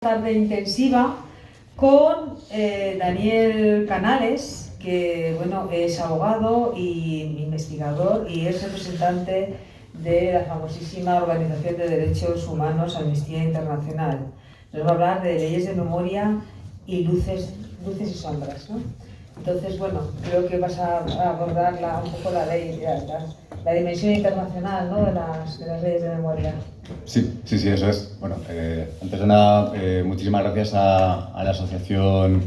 Tarde intensiva con Daniel Canales, que bueno, es abogado y investigador y es representante de la famosísima Organización de Derechos Humanos Amnistía Internacional. Nos va a hablar de leyes de memoria y luces y sombras, ¿no? Entonces, bueno, creo que vas a abordar un poco la ley, la dimensión internacional, ¿no? de las leyes de memoria. Sí, eso es. Bueno, antes de nada, muchísimas gracias a la Asociación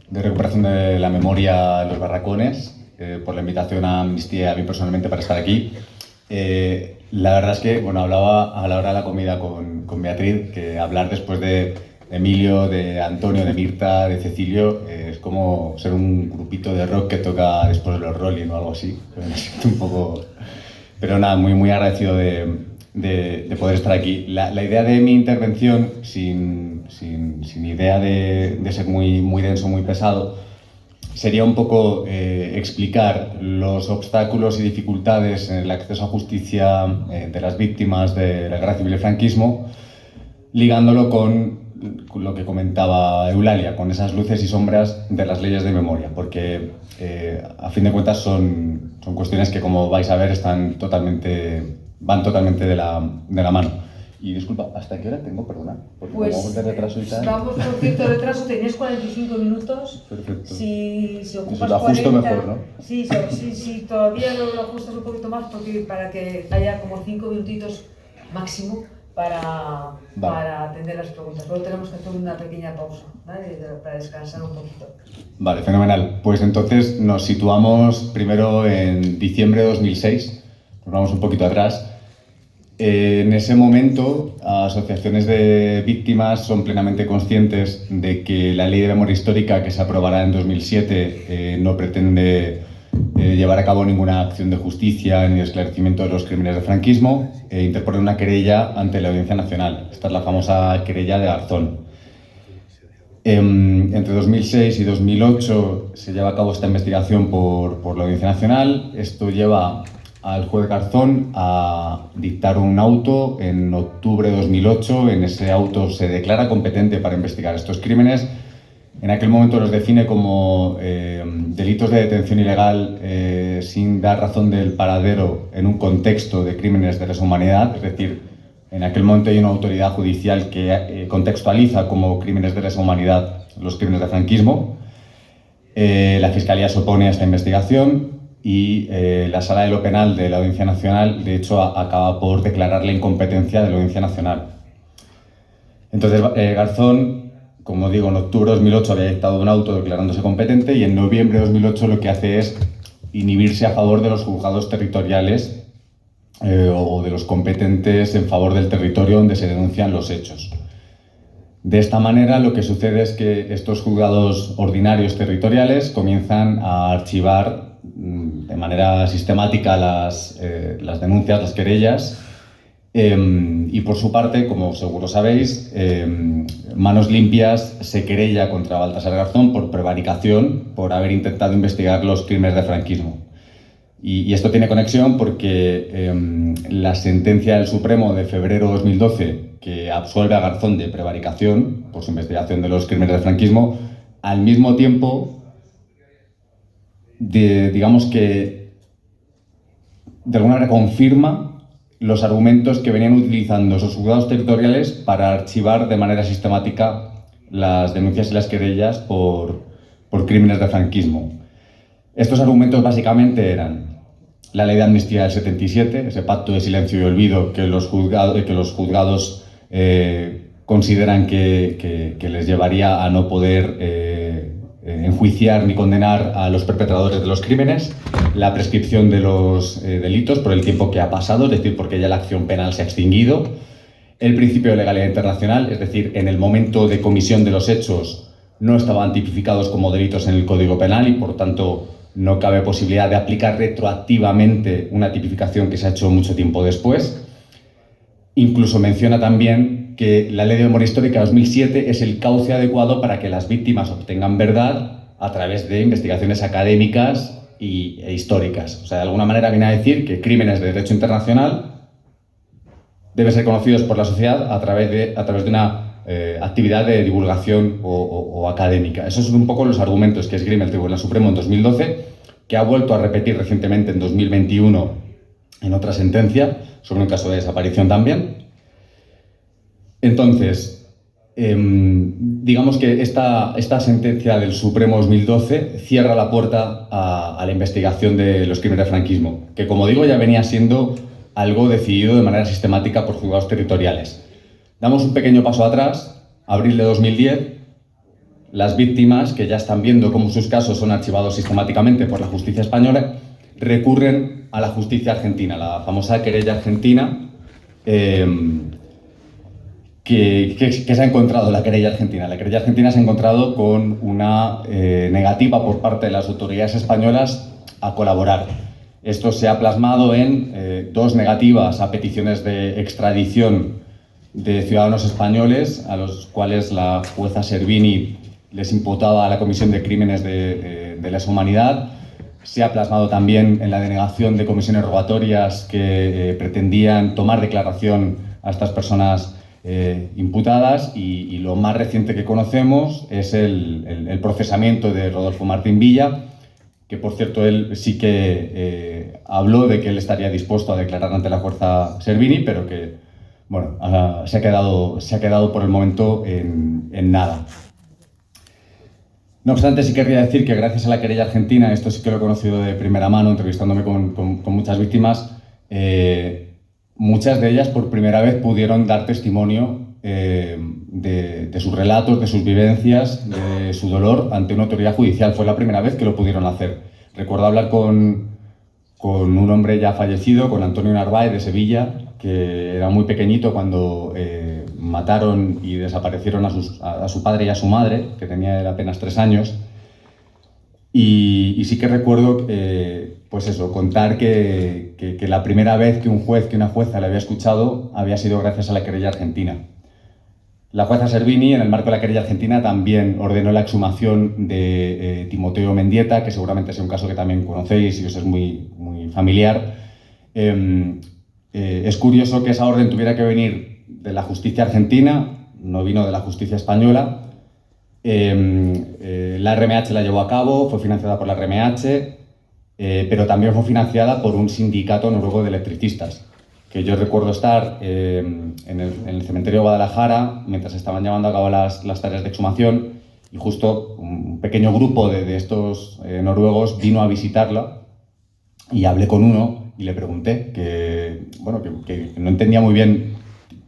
de Recuperación de la Memoria Los Barracones por la invitación a Amnistía y a mí personalmente para estar aquí. La verdad es que, bueno, hablaba a la hora de la comida con Beatriz, que hablar después de Emilio, de Antonio, de Mirta, de Cecilio, es como ser un grupito de rock que toca después de los Rolling o algo así. Me siento un poco... Pero nada, muy agradecido de poder estar aquí. La idea de mi intervención, sin idea de ser muy denso, muy pesado, sería un poco explicar los obstáculos y dificultades en el acceso a justicia de las víctimas de la guerra civil y el franquismo, ligándolo con lo que comentaba Eulalia, con esas luces y sombras de las leyes de memoria, porque a fin de cuentas son cuestiones que, como vais a ver, van totalmente de la mano. Y disculpa, ¿hasta qué hora tengo? Perdona, porque pues, como vamos de retraso y tal... Vamos por cierto retraso, tenías 45 minutos. Perfecto. Si ocupas lo ajusto 40, mejor, ¿no? Sí, todavía lo ajustas un poquito más para que haya como 5 minutitos máximo para atender las preguntas. Luego tenemos que hacer una pequeña pausa, ¿vale? Para descansar un poquito. Vale, fenomenal. Pues entonces nos situamos primero en diciembre de 2006, nos vamos un poquito atrás. En ese momento, asociaciones de víctimas son plenamente conscientes de que la Ley de Memoria Histórica, que se aprobará en 2007, no pretende llevar a cabo ninguna acción de justicia ni de esclarecimiento de los crímenes del franquismo, e interponer una querella ante la Audiencia Nacional. Esta es la famosa querella de Garzón. Entre 2006 y 2008 se lleva a cabo esta investigación por la Audiencia Nacional. Esto lleva al juez Garzón a dictar un auto en octubre de 2008. En ese auto se declara competente para investigar estos crímenes. En aquel momento los define como delitos de detención ilegal sin dar razón del paradero en un contexto de crímenes de lesa humanidad, es decir, en aquel momento hay una autoridad judicial que contextualiza como crímenes de lesa humanidad los crímenes de franquismo. La Fiscalía se opone a esta investigación y la Sala de lo Penal de la Audiencia Nacional, de hecho, acaba por declarar la incompetencia de la Audiencia Nacional. Entonces, Garzón, como digo, en octubre de 2008 había dictado un auto declarándose competente y en noviembre de 2008 lo que hace es inhibirse a favor de los juzgados territoriales o de los competentes en favor del territorio donde se denuncian los hechos. De esta manera, lo que sucede es que estos juzgados ordinarios territoriales comienzan a archivar de manera sistemática las denuncias, las querellas, y por su parte, como seguro sabéis, Manos Limpias se querella contra Baltasar Garzón por prevaricación, por haber intentado investigar los crímenes de franquismo. Y esto tiene conexión porque la sentencia del Supremo de febrero de 2012, que absuelve a Garzón de prevaricación por su investigación de los crímenes del franquismo, al mismo tiempo, digamos que de alguna manera confirma los argumentos que venían utilizando esos juzgados territoriales para archivar de manera sistemática las denuncias y las querellas por crímenes de franquismo. Estos argumentos básicamente eran la ley de amnistía del 77, ese pacto de silencio y olvido que los juzgados consideran que les llevaría a no poder enjuiciar ni condenar a los perpetradores de los crímenes, la prescripción de los delitos por el tiempo que ha pasado, es decir, porque ya la acción penal se ha extinguido, el principio de legalidad internacional, es decir, en el momento de comisión de los hechos no estaban tipificados como delitos en el Código Penal y, por tanto, no cabe posibilidad de aplicar retroactivamente una tipificación que se ha hecho mucho tiempo después. Incluso menciona también que la Ley de Memoria Histórica de 2007 es el cauce adecuado para que las víctimas obtengan verdad a través de investigaciones académicas e históricas. O sea, de alguna manera viene a decir que crímenes de derecho internacional deben ser conocidos por la sociedad a través de una actividad de divulgación o académica. Esos son un poco los argumentos que esgrime el Tribunal Supremo en 2012, que ha vuelto a repetir recientemente en 2021 en otra sentencia sobre un caso de desaparición también. Entonces, digamos que esta sentencia del Supremo 2012 cierra la puerta a la investigación de los crímenes del franquismo, que, como digo, ya venía siendo algo decidido de manera sistemática por juzgados territoriales. Damos un pequeño paso atrás, abril de 2010, las víctimas, que ya están viendo cómo sus casos son archivados sistemáticamente por la justicia española, recurren a la justicia argentina, la famosa querella argentina, que se ha encontrado la querella argentina. La querella argentina se ha encontrado con una negativa por parte de las autoridades españolas a colaborar. Esto se ha plasmado en 2 negativas a peticiones de extradición de ciudadanos españoles, a los cuales la jueza Servini les imputaba a la Comisión de Crímenes de lesa humanidad. Se ha plasmado también en la denegación de comisiones rogatorias que pretendían tomar declaración a estas personas imputadas, y lo más reciente que conocemos es el procesamiento de Rodolfo Martín Villa, que, por cierto, él sí que habló de que él estaría dispuesto a declarar ante la jueza Servini, pero que, bueno, se ha quedado por el momento en nada. No obstante, sí querría decir que gracias a la querella argentina, esto sí que lo he conocido de primera mano, entrevistándome con muchas víctimas, muchas de ellas por primera vez pudieron dar testimonio de sus relatos, de sus vivencias, de su dolor ante una autoridad judicial. Fue la primera vez que lo pudieron hacer. Recuerdo hablar con un hombre ya fallecido, con Antonio Narváez de Sevilla, que era muy pequeñito cuando mataron y desaparecieron a su padre y a su madre, que tenía él apenas 3 años. Y sí que recuerdo, pues eso, contar que la primera vez que un juez, que una jueza le había escuchado, había sido gracias a la querella argentina. La jueza Servini, en el marco de la querella argentina, también ordenó la exhumación de Timoteo Mendieta, que seguramente es un caso que también conocéis y os es muy familiar. Es curioso que esa orden tuviera que venir de la justicia argentina, no vino de la justicia española. La RMH la llevó a cabo, fue financiada por la RMH, pero también fue financiada por un sindicato noruego de electricistas, que yo recuerdo estar en el cementerio de Guadalajara mientras estaban llevando a cabo las tareas de exhumación, y justo un pequeño grupo de estos noruegos vino a visitarla, y hablé con uno y le pregunté que no entendía muy bien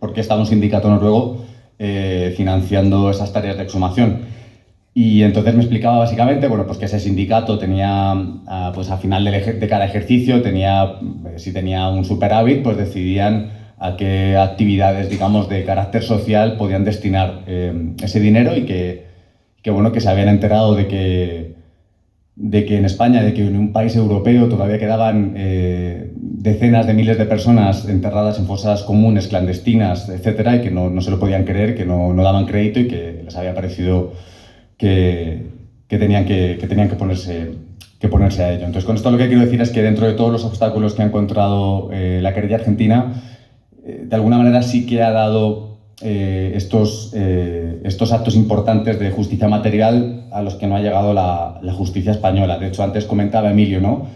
por qué estaba un sindicato noruego financiando esas tareas de exhumación. Y entonces me explicaba básicamente, pues que ese sindicato tenía, pues a final de cada ejercicio, si tenía un superávit, pues decidían a qué actividades, digamos, de carácter social podían destinar ese dinero, y que se habían enterado de que en España, de que en un país europeo todavía quedaban decenas de miles de personas enterradas en fosas comunes, clandestinas, etcétera, y que no se lo podían creer, que no daban crédito, y que les había parecido que tenían que ponerse a ello. Entonces, con esto lo que quiero decir es que dentro de todos los obstáculos que ha encontrado la querella argentina, de alguna manera sí que ha dado estos actos importantes de justicia material a los que no ha llegado la justicia española. De hecho, antes comentaba Emilio, ¿no?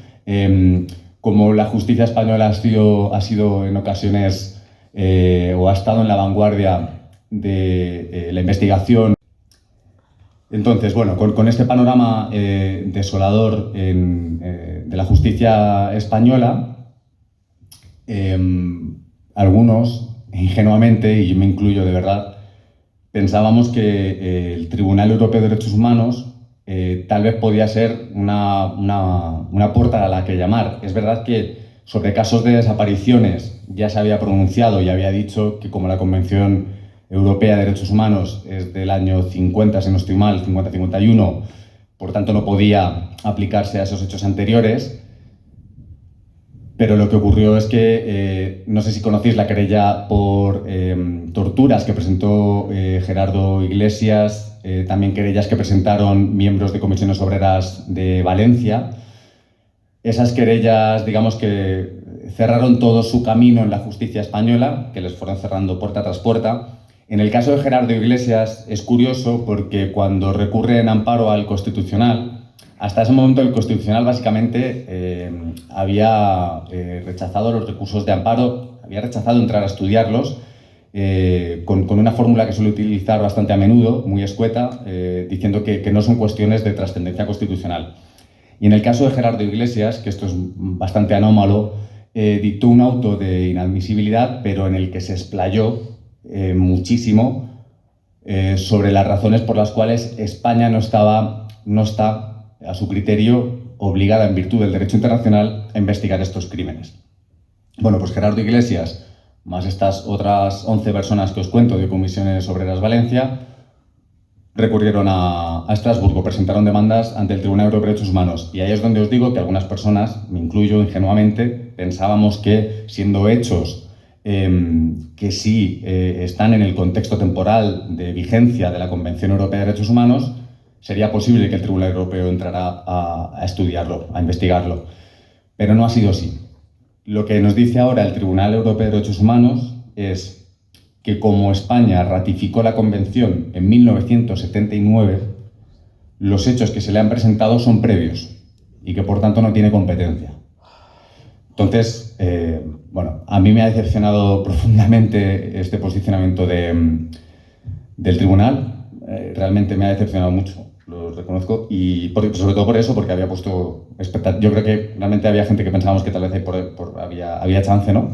Como la justicia española ha sido en ocasiones o ha estado en la vanguardia de la investigación. Entonces, bueno, con este panorama desolador de la justicia española, algunos, ingenuamente, y yo me incluyo de verdad, pensábamos que el Tribunal Europeo de Derechos Humanos tal vez podía ser una puerta a la que llamar. Es verdad que sobre casos de desapariciones ya se había pronunciado y había dicho que, como la Convención Europea de Derechos Humanos es del año 50, si no estoy mal, 50-51, por tanto no podía aplicarse a esos hechos anteriores. Pero lo que ocurrió es que, no sé si conocéis la querella por torturas que presentó Gerardo Iglesias, también querellas que presentaron miembros de comisiones obreras de Valencia. Esas querellas, digamos que cerraron todo su camino en la justicia española, que les fueron cerrando puerta tras puerta. En el caso de Gerardo Iglesias es curioso porque cuando recurre en amparo al Constitucional, hasta ese momento el Constitucional básicamente había rechazado los recursos de amparo, había rechazado entrar a estudiarlos con una fórmula que suele utilizar bastante a menudo, muy escueta, diciendo que no son cuestiones de trascendencia constitucional. Y en el caso de Gerardo Iglesias, que esto es bastante anómalo, dictó un auto de inadmisibilidad, pero en el que se explayó muchísimo sobre las razones por las cuales España no está, a su criterio, obligada en virtud del derecho internacional a investigar estos crímenes. Bueno, pues Gerardo Iglesias, más estas otras 11 personas que os cuento de Comisiones Obreras Valencia, recurrieron a Estrasburgo, presentaron demandas ante el Tribunal Europeo de Derechos Humanos. Y ahí es donde os digo que algunas personas, me incluyo ingenuamente, pensábamos que siendo hechos que sí están en el contexto temporal de vigencia de la Convención Europea de Derechos Humanos, sería posible que el Tribunal Europeo entrara a estudiarlo, a investigarlo. Pero no ha sido así. Lo que nos dice ahora el Tribunal Europeo de Derechos Humanos es que como España ratificó la Convención en 1979, los hechos que se le han presentado son previos y que por tanto no tiene competencia. Entonces, bueno, a mí me ha decepcionado profundamente este posicionamiento del Tribunal. Realmente me ha decepcionado mucho, lo reconozco, y sobre todo por eso, porque había puesto expectativas. Yo creo que realmente había gente que pensábamos que tal vez había chance, ¿no?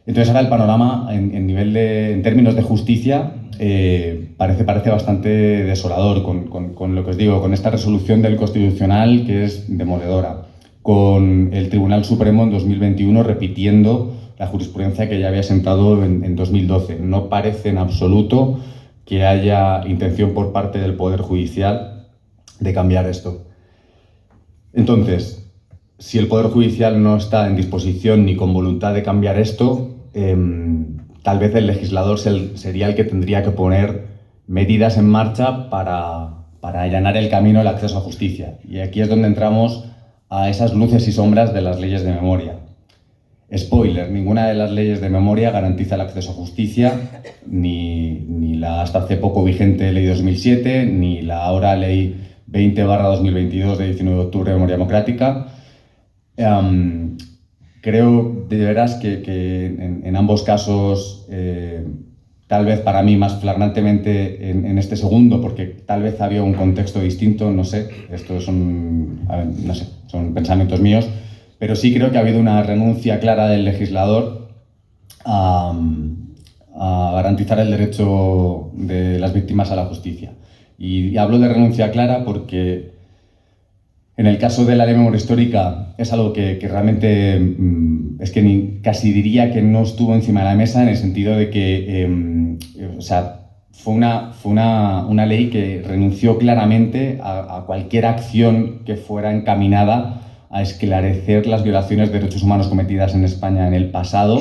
Entonces ahora el panorama en términos de justicia parece bastante desolador con lo que os digo, con esta resolución del Constitucional que es demoledora, con el Tribunal Supremo en 2021 repitiendo la jurisprudencia que ya había sentado en 2012. No parece en absoluto que haya intención por parte del Poder Judicial de cambiar esto. Entonces, si el Poder Judicial no está en disposición ni con voluntad de cambiar esto, tal vez el legislador sería el que tendría que poner medidas en marcha para allanar el camino al acceso a justicia. Y aquí es donde entramos a esas luces y sombras de las leyes de memoria. Spoiler, ninguna de las leyes de memoria garantiza el acceso a justicia, ni la hasta hace poco vigente Ley 2007, ni la ahora Ley 20/2022 de 19 de octubre de memoria democrática. Creo de veras que en ambos casos, tal vez para mí más flagrantemente en este segundo, porque tal vez había un contexto distinto, no sé, estos son pensamientos míos, pero sí creo que ha habido una renuncia clara del legislador a garantizar el derecho de las víctimas a la justicia. Y hablo de renuncia clara porque en el caso de la ley de memoria histórica es algo que realmente es que casi diría que no estuvo encima de la mesa, en el sentido de que fue una ley que renunció claramente a cualquier acción que fuera encaminada a esclarecer las violaciones de derechos humanos cometidas en España en el pasado,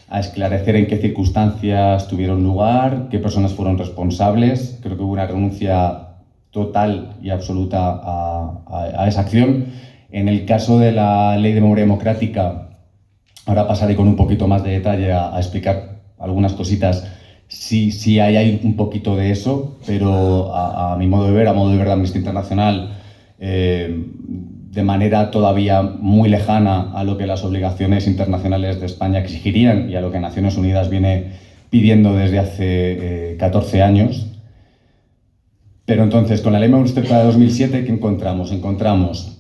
a esclarecer en qué circunstancias tuvieron lugar, qué personas fueron responsables. Creo que hubo una renuncia total y absoluta a esa acción. En el caso de la Ley de Memoria Democrática, ahora pasaré con un poquito más de detalle a explicar algunas cositas. Sí hay un poquito de eso, pero a mi modo de ver, a modo de ver de Amnistía Internacional, de manera todavía muy lejana a lo que las obligaciones internacionales de España exigirían y a lo que Naciones Unidas viene pidiendo desde hace 14 años. Pero entonces, con la Ley de Memoria Histórica de 2007, ¿qué encontramos? Encontramos,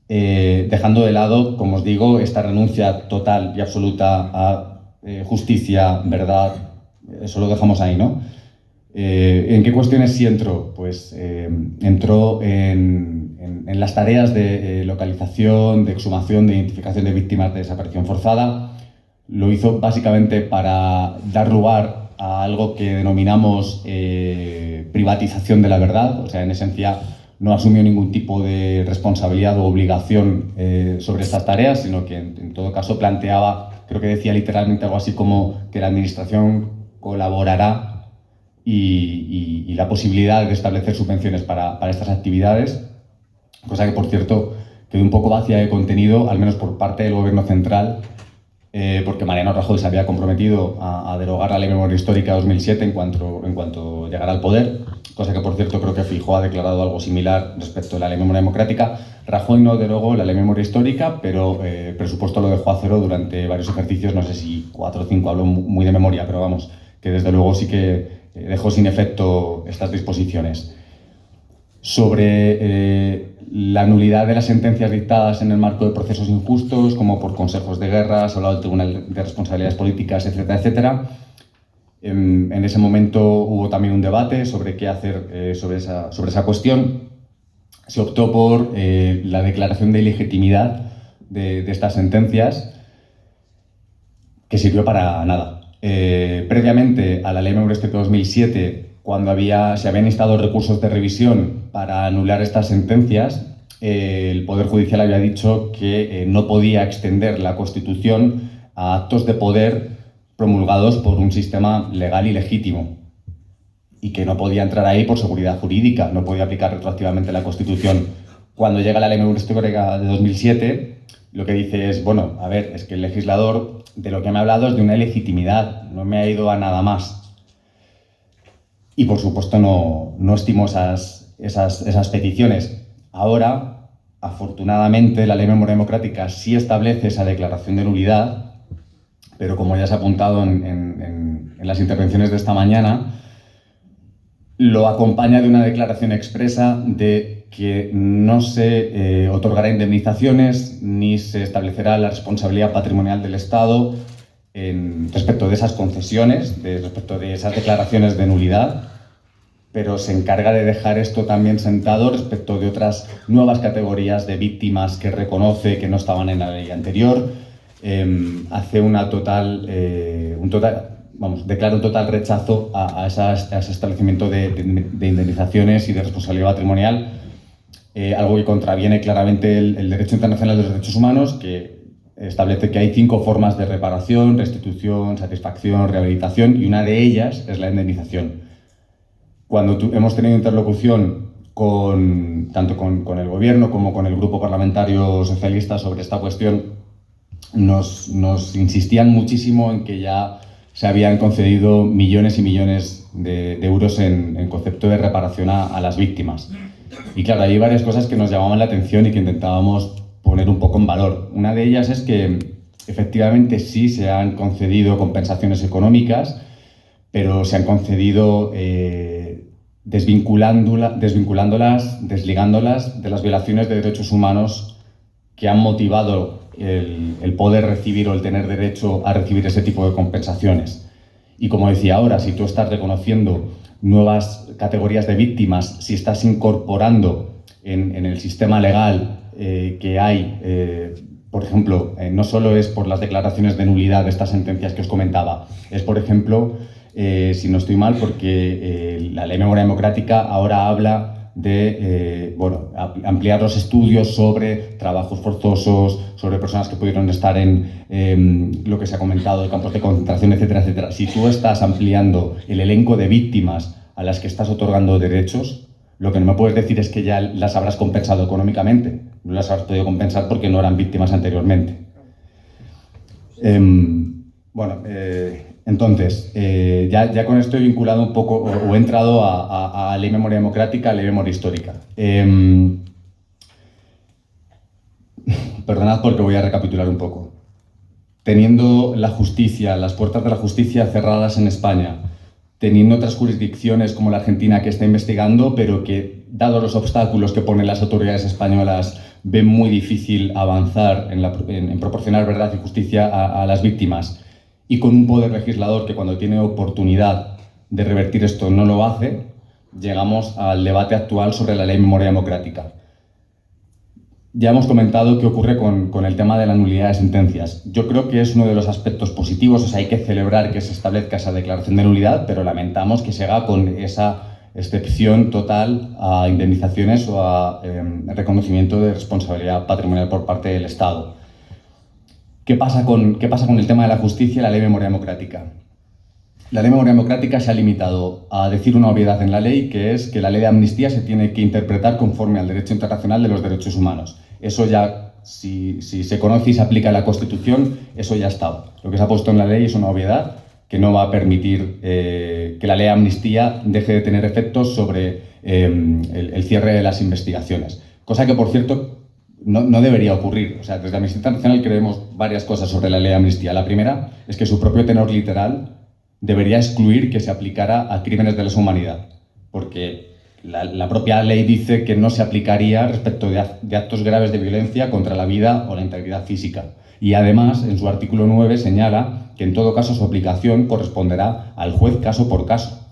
dejando de lado, como os digo, esta renuncia total y absoluta a justicia, verdad, eso lo dejamos ahí, ¿no? ¿En qué cuestiones sí entró? Pues entró en las tareas de localización, de exhumación, de identificación de víctimas de desaparición forzada. Lo hizo básicamente para dar lugar a algo que denominamos privatización de la verdad, o sea, en esencia no asumió ningún tipo de responsabilidad o obligación sobre estas tareas, sino que en todo caso planteaba, creo que decía literalmente algo así como que la Administración colaborará y la posibilidad de establecer subvenciones para estas actividades, cosa que, por cierto, quedó un poco vacía de contenido, al menos por parte del Gobierno central, porque Mariano Rajoy se había comprometido a derogar la Ley de Memoria Histórica de 2007 en cuanto llegara al poder, cosa que, por cierto, creo que Feijóo ha declarado algo similar respecto a la Ley de Memoria Democrática. Rajoy no derogó la Ley de Memoria Histórica, pero el presupuesto lo dejó a cero durante varios ejercicios, no sé si 4 o 5, hablo muy de memoria, pero vamos, que desde luego sí que dejó sin efecto estas disposiciones. Sobre la nulidad de las sentencias dictadas en el marco de procesos injustos, como por consejos de guerra, se ha hablado del Tribunal de Responsabilidades Políticas, etcétera, etcétera. En ese momento hubo también un debate sobre qué hacer sobre esa cuestión. Se optó por la declaración de ilegitimidad de estas sentencias, que sirvió para nada. Previamente a la Ley de Memoria Histórica de 2007, cuando se habían instado recursos de revisión para anular estas sentencias, el Poder Judicial había dicho que no podía extender la Constitución a actos de poder promulgados por un sistema legal y legítimo, y que no podía entrar ahí por seguridad jurídica, no podía aplicar retroactivamente la Constitución. Cuando llega la Ley de Memoria Histórica de 2007, lo que dice es, bueno, a ver, es que el legislador de lo que me ha hablado es de una ilegitimidad, no me ha ido a nada más. Y, por supuesto, no estimó esas peticiones. Ahora, afortunadamente, la Ley de Memoria Democrática sí establece esa declaración de nulidad, pero como ya se ha apuntado en las intervenciones de esta mañana, lo acompaña de una declaración expresa de que no se otorgará indemnizaciones ni se establecerá la responsabilidad patrimonial del Estado respecto de esas concesiones, respecto de esas declaraciones de nulidad, pero se encarga de dejar esto también sentado respecto de otras nuevas categorías de víctimas que reconoce que no estaban en la ley anterior. Hace declara un total rechazo a ese establecimiento de indemnizaciones y de responsabilidad patrimonial, algo que contraviene claramente el derecho internacional de los derechos humanos, que establece que hay 5 formas de reparación, restitución, satisfacción, rehabilitación, y una de ellas es la indemnización. Cuando hemos tenido interlocución tanto con el Gobierno como con el Grupo Parlamentario Socialista sobre esta cuestión, nos insistían muchísimo en que ya se habían concedido millones y millones de euros en concepto de reparación a las víctimas. Y claro, hay varias cosas que nos llamaban la atención y que intentábamos poner un poco en valor. Una de ellas es que efectivamente sí se han concedido compensaciones económicas, pero se han concedido desligándolas de las violaciones de derechos humanos que han motivado el poder recibir o el tener derecho a recibir ese tipo de compensaciones. Y como decía ahora, si tú estás reconociendo nuevas categorías de víctimas, si estás incorporando en el sistema legal que hay, por ejemplo, no solo es por las declaraciones de nulidad de estas sentencias que os comentaba, es, por ejemplo, si no estoy mal, porque la Ley de Memoria Democrática ahora habla de ampliar los estudios sobre trabajos forzosos, sobre personas que pudieron estar en lo que se ha comentado, de campos de concentración, etcétera, etcétera. Si tú estás ampliando el elenco de víctimas a las que estás otorgando derechos, lo que no me puedes decir es que ya las habrás compensado económicamente. No las habrás podido compensar porque no eran víctimas anteriormente. Entonces, ya con esto he vinculado un poco, o he entrado a Ley de Memoria Democrática, Ley de Memoria Histórica. Perdonad porque voy a recapitular un poco. Teniendo la justicia, las puertas de la justicia cerradas en España, teniendo otras jurisdicciones como la Argentina que está investigando, pero que, dado los obstáculos que ponen las autoridades españolas, ven muy difícil avanzar en proporcionar verdad y justicia a las víctimas, y con un poder legislador que cuando tiene oportunidad de revertir esto no lo hace, llegamos al debate actual sobre la Ley de Memoria Democrática. Ya hemos comentado qué ocurre con el tema de la nulidad de sentencias. Yo creo que es uno de los aspectos positivos, o sea, hay que celebrar que se establezca esa declaración de nulidad, pero lamentamos que se haga con esa excepción total a indemnizaciones o a reconocimiento de responsabilidad patrimonial por parte del Estado. ¿Qué pasa con el tema de la justicia y la Ley de Memoria Democrática? La Ley de Memoria Democrática se ha limitado a decir una obviedad en la ley, que es que la ley de amnistía se tiene que interpretar conforme al derecho internacional de los derechos humanos. Eso ya si se conoce y se aplica la Constitución, eso ya está. Lo que se ha puesto en la ley es una obviedad que no va a permitir que la ley de amnistía deje de tener efectos sobre el cierre de las investigaciones. Cosa que, por cierto, no debería ocurrir. O sea, desde Amnistía Internacional creemos varias cosas sobre la ley de amnistía. La primera es que su propio tenor literal debería excluir que se aplicara a crímenes de lesa humanidad, porque la propia ley dice que no se aplicaría respecto de actos graves de violencia contra la vida o la integridad física. Y además, en su artículo 9 señala que en todo caso su aplicación corresponderá al juez caso por caso.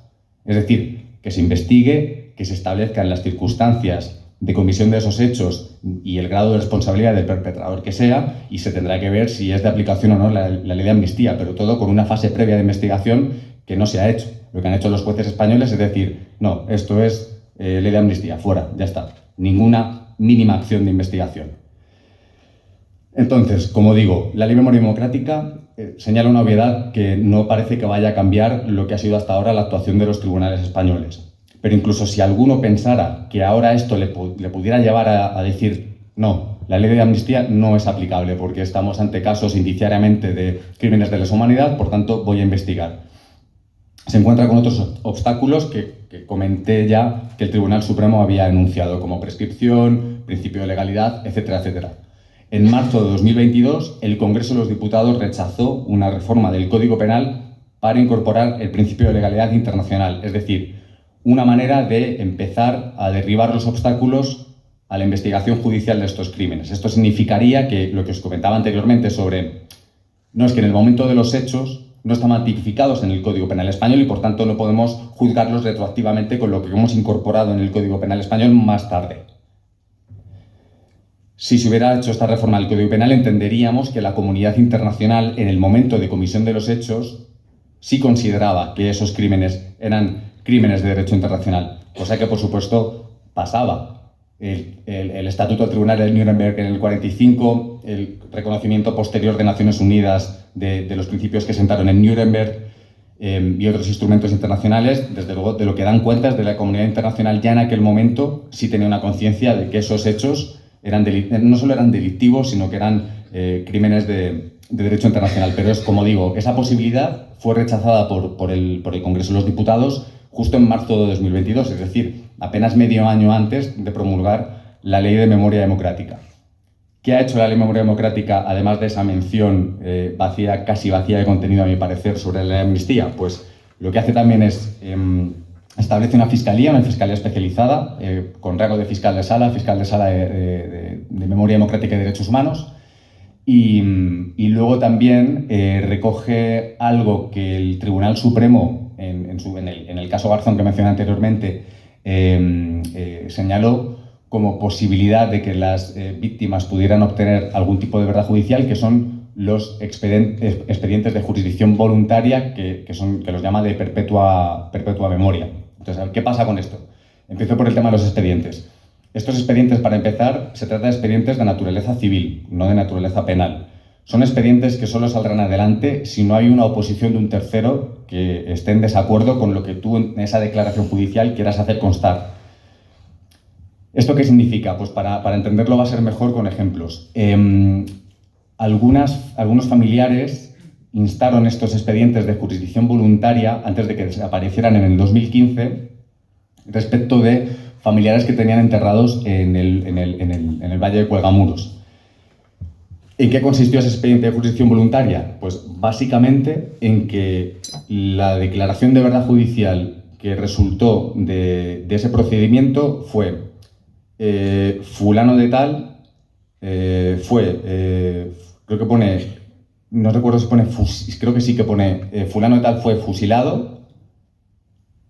Es decir, que se investigue, que se establezcan las circunstancias de comisión de esos hechos y el grado de responsabilidad del perpetrador que sea, y se tendrá que ver si es de aplicación o no la ley de amnistía, pero todo con una fase previa de investigación que no se ha hecho. Lo que han hecho los jueces españoles es decir, no, esto es ley de amnistía, fuera, ya está. Ninguna mínima acción de investigación. Entonces, como digo, la ley de memoria democrática señala una obviedad que no parece que vaya a cambiar lo que ha sido hasta ahora la actuación de los tribunales españoles. Pero incluso si alguno pensara que ahora esto le pudiera llevar a decir no, la ley de amnistía no es aplicable porque estamos ante casos indiciariamente de crímenes de lesa humanidad, por tanto voy a investigar. Se encuentra con otros obstáculos que comenté ya que el Tribunal Supremo había enunciado, como prescripción, principio de legalidad, etcétera, etcétera. En marzo de 2022, el Congreso de los Diputados rechazó una reforma del Código Penal para incorporar el principio de legalidad internacional, es decir, una manera de empezar a derribar los obstáculos a la investigación judicial de estos crímenes. Esto significaría que lo que os comentaba anteriormente sobre, no es que en el momento de los hechos no están tipificados en el Código Penal español y por tanto no podemos juzgarlos retroactivamente con lo que hemos incorporado en el Código Penal español más tarde. Si se hubiera hecho esta reforma del Código Penal, entenderíamos que la comunidad internacional, en el momento de comisión de los hechos, sí consideraba que esos crímenes eran crímenes de derecho internacional, cosa que, por supuesto, pasaba. El Estatuto del Tribunal de Nuremberg en el 45, el reconocimiento posterior de Naciones Unidas de los principios que sentaron en Nuremberg y otros instrumentos internacionales, desde luego, de lo que dan cuenta es de la comunidad internacional ya en aquel momento sí tenía una conciencia de que esos hechos no solo eran delictivos, sino que eran crímenes de derecho internacional. Pero es, como digo, esa posibilidad fue rechazada por el Congreso de los Diputados justo en marzo de 2022, es decir, apenas medio año antes de promulgar la Ley de Memoria Democrática. ¿Qué ha hecho la Ley de Memoria Democrática, además de esa mención casi vacía de contenido, a mi parecer, sobre la amnistía? Pues lo que hace también es establece una fiscalía especializada, con rango de fiscal de sala de Memoria Democrática y Derechos Humanos, y luego también recoge algo que el Tribunal Supremo, en el caso Garzón que mencioné anteriormente, señaló como posibilidad de que las víctimas pudieran obtener algún tipo de verdad judicial, que son los expedientes de jurisdicción voluntaria, que los llama de perpetua memoria. Entonces, ¿qué pasa con esto? Empiezo por el tema de los expedientes. Estos expedientes, para empezar, se trata de expedientes de naturaleza civil, no de naturaleza penal. Son expedientes que solo saldrán adelante si no hay una oposición de un tercero que esté en desacuerdo con lo que tú en esa declaración judicial quieras hacer constar. ¿Esto qué significa? Pues para entenderlo va a ser mejor con ejemplos. Algunos familiares instaron estos expedientes de jurisdicción voluntaria antes de que desaparecieran en el 2015 respecto de familiares que tenían enterrados en el Valle de Cuelgamuros. ¿En qué consistió ese expediente de jurisdicción voluntaria? Pues básicamente en que la declaración de verdad judicial que resultó de ese procedimiento fue fulano de tal creo que pone, no recuerdo si pone, creo que sí que pone fulano de tal fue fusilado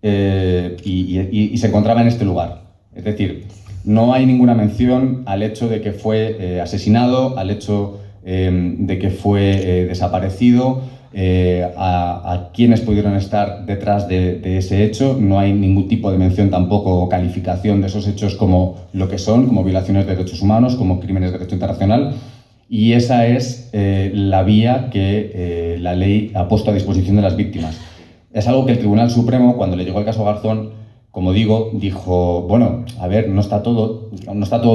y se encontraba en este lugar. Es decir, no hay ninguna mención al hecho de que fue asesinado, al hecho de que fue desaparecido, a quienes pudieron estar detrás de ese hecho. No hay ningún tipo de mención tampoco o calificación de esos hechos como lo que son, como violaciones de derechos humanos, como crímenes de derecho internacional. Y esa es la vía que la ley ha puesto a disposición de las víctimas. Es algo que el Tribunal Supremo, cuando le llegó el caso Garzón, como digo, dijo, bueno, a ver, no está todo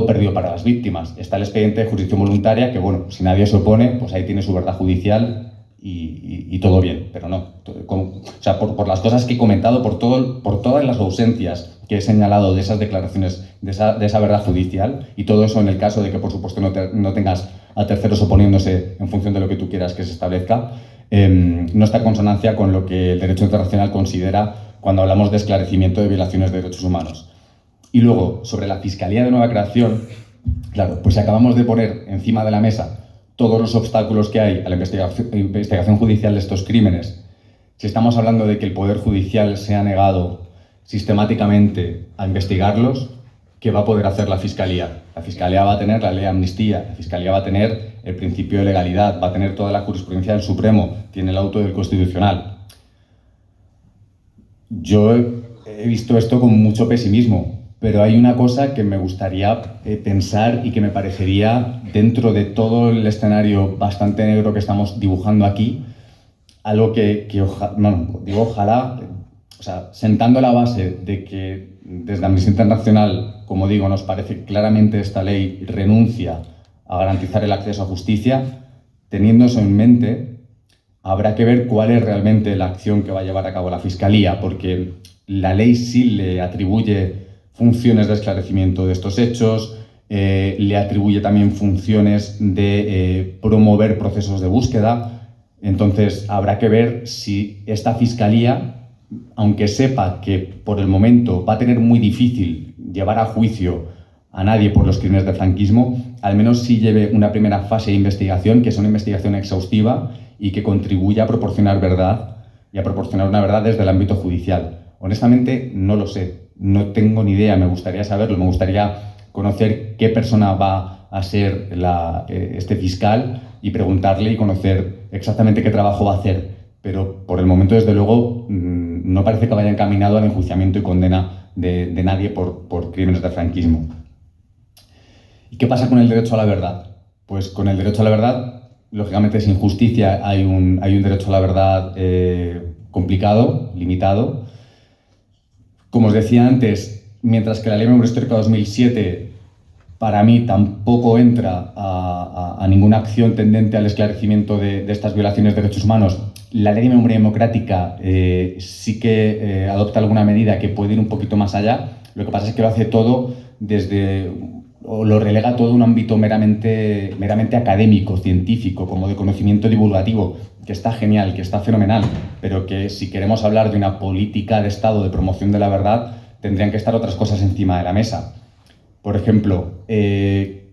perdido para las víctimas. Está el expediente de jurisdicción voluntaria, que bueno, si nadie se opone, pues ahí tiene su verdad judicial y todo bien, pero no. O sea, por las cosas que he comentado, por todas las ausencias que he señalado de esas declaraciones, de esa verdad judicial, y todo eso en el caso de que, por supuesto, no tengas a terceros oponiéndose en función de lo que tú quieras que se establezca, no está en consonancia con lo que el derecho internacional considera cuando hablamos de esclarecimiento de violaciones de derechos humanos. Y luego, sobre la Fiscalía de Nueva Creación, claro, pues si acabamos de poner encima de la mesa todos los obstáculos que hay a la investigación judicial de estos crímenes, si estamos hablando de que el Poder Judicial se ha negado sistemáticamente a investigarlos, ¿qué va a poder hacer la Fiscalía? La Fiscalía va a tener la ley de amnistía, la Fiscalía va a tener el principio de legalidad, va a tener toda la jurisprudencia del Supremo, tiene el auto del Constitucional. Yo he visto esto con mucho pesimismo, pero hay una cosa que me gustaría pensar y que me parecería, dentro de todo el escenario bastante negro que estamos dibujando aquí, algo ojalá, o sea, sentando la base de que desde Amnistía Internacional, como digo, nos parece claramente esta ley renuncia a garantizar el acceso a justicia, teniendo eso en mente, habrá que ver cuál es realmente la acción que va a llevar a cabo la Fiscalía, porque la ley sí le atribuye funciones de esclarecimiento de estos hechos, le atribuye también funciones de promover procesos de búsqueda. Entonces, habrá que ver si esta Fiscalía, aunque sepa que por el momento va a tener muy difícil llevar a juicio a nadie por los crímenes del franquismo, al menos sí lleve una primera fase de investigación, que es una investigación exhaustiva y que contribuya a proporcionar verdad y a proporcionar una verdad desde el ámbito judicial. Honestamente, no lo sé, no tengo ni idea, me gustaría saberlo, me gustaría conocer qué persona va a ser este fiscal y preguntarle y conocer exactamente qué trabajo va a hacer. Pero por el momento, desde luego, no parece que vaya encaminado al enjuiciamiento y condena de nadie por crímenes del franquismo. ¿Y qué pasa con el derecho a la verdad? Pues con el derecho a la verdad, lógicamente, sin justicia hay un derecho a la verdad complicado, limitado. Como os decía antes, mientras que la Ley de Memoria Histórica 2007 para mí tampoco entra a ninguna acción tendente al esclarecimiento de estas violaciones de derechos humanos, la Ley de Memoria Democrática sí que adopta alguna medida que puede ir un poquito más allá. Lo que pasa es que lo hace todo o lo relega todo a un ámbito meramente académico, científico, como de conocimiento divulgativo, que está genial, que está fenomenal, pero que si queremos hablar de una política de Estado de promoción de la verdad, tendrían que estar otras cosas encima de la mesa. Por ejemplo,